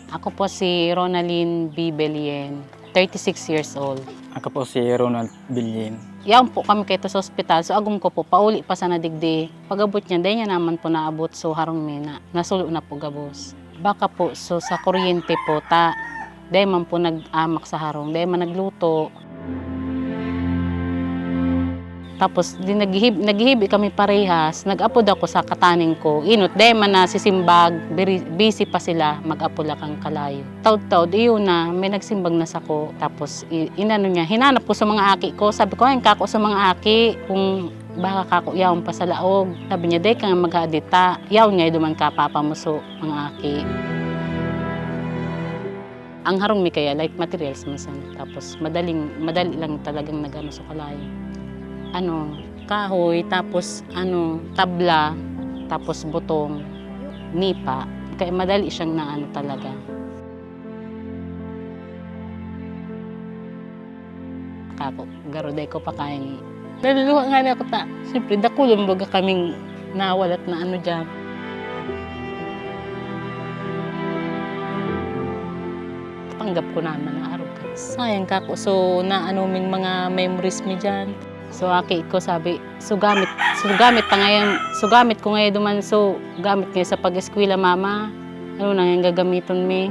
Ako po si Ronaline B. Belien, 36 years old. Ako po si Ronald Bilyen. Yan po kami kayo sa ospital. So agum ko po, pauli pa sa nadigdi. Pag-abot niya, dahil niya naman po naabot. So harong mina, nasulo na po gabos. Baka po, so sa kuryente po, dahil man po nag-amak sa harong, dahil man nagluto. Tapos di naghihibi kami parehas, nag-apod ako sa kataning ko. Inot, dahil man na sisimbag, busy pa sila, mag-apula kang kalayo. Taud-taud, iyon na, may nagsimbag na sako. Tapos inano niya, hinanap ko sa mga aki ko. Sabi ko, ayun kako sa mga aki, kung baka kako yaon pa sa laog. Sabi niya, dahil kang mag-adita, yaon nga duman ka papamuso mga aki. Ang harong mi kaya, like materials masan. Tapos madali lang talagang nagano sa kalayo. Kahoy, tapos tabla, tapos butong, nipa. Kaya madali siyang naano talaga. Kako, garuday ko pa kayang. Naluluha nga na ako siyempre, dakulong baga kaming nawalat na dyan. Tanggap ko naman na araw ka. Sayang kako, so ming mga memories mi dyan. So aki ko sabi, sugamit ko ngayon duman, so gamit ngayon sa pag-eskwela mama. Ano na yung gagamiton mi?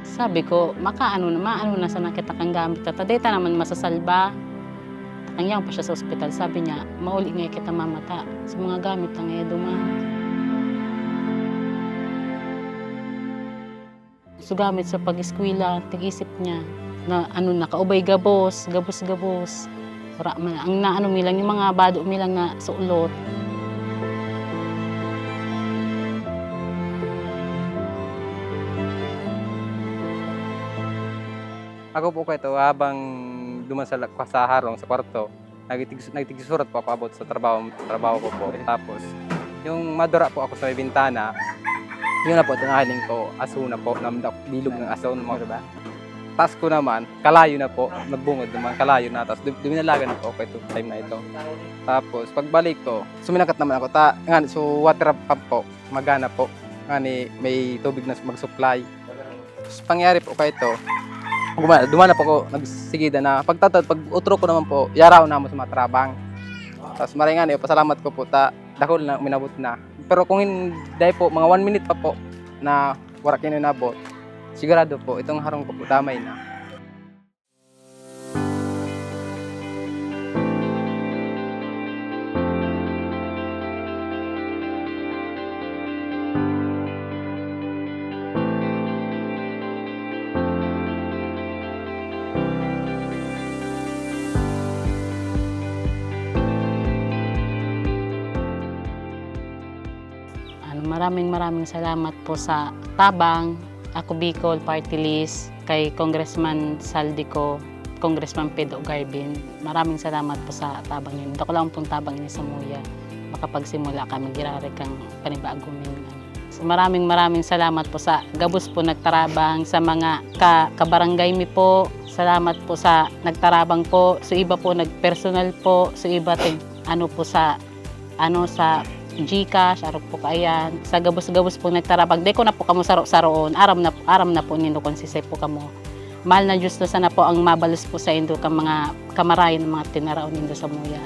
Sabi ko, maano na sa nakita kang gamit ta. Deta naman masasalba. Takangyaw pa siya sa ospital. Sabi niya, mauli ngayon kita mamata sa mga gamit na ngayon duman. Sugamit sa pag-eskwela, tig-isip niya na nakaubay gabos. Ora man ang milang yung mga bado milang na suulot. Ako po kayo habang duman sa harong sa kwarto, nagtigsurat po ako abot sa trabaho ko po. Tapos yung madura po ako sa may bintana, yun na po tinahaling ko aso na po, bilog ng aso mo, diba? Task ko naman, kalayo na po, nagbungod naman, kalayo na. Tapos duminalagan na po ako ito, time na ito. Tapos pagbalik ko, suminakat naman ako. So water pump po, magana po. May tubig na mag-supply. Tapos pangyari po kayo ito, dumana po ako, nagsigida na. Pag utro ko naman po, yaraw na mo sa mga trabang. Tapos maringan pasalamat ko po, dakol na minabot na. Pero kung hindi po, mga 1 minute pa po na wala kinunabot, sigurado po, itong harong ko po, damay na. Maraming salamat po sa tabang. Ako Bicol Party List, kay Congressman Saldico, Congressman Pedro Garbin. Maraming salamat po sa tabang niyo. Dako lang pong tabang niyo sa Muya. Makapagsimula kami girare kang panibagong mingan. So maraming salamat po sa gabos po nagtarabang, sa mga kabarangay mi po. Salamat po sa nagtarabang po. So iba po nagpersonal po. So iba po sa Gcash, arok po kaayan. Sa gabos-gabos po nagtarabag. Deko na po kamo saro-saroon. Aram na po nindo konsisay po kamo. Mahal na Diyos na sana po ang mabalos po sa indo kang mga kamarayan, mga tinaraon nindo sa Muya.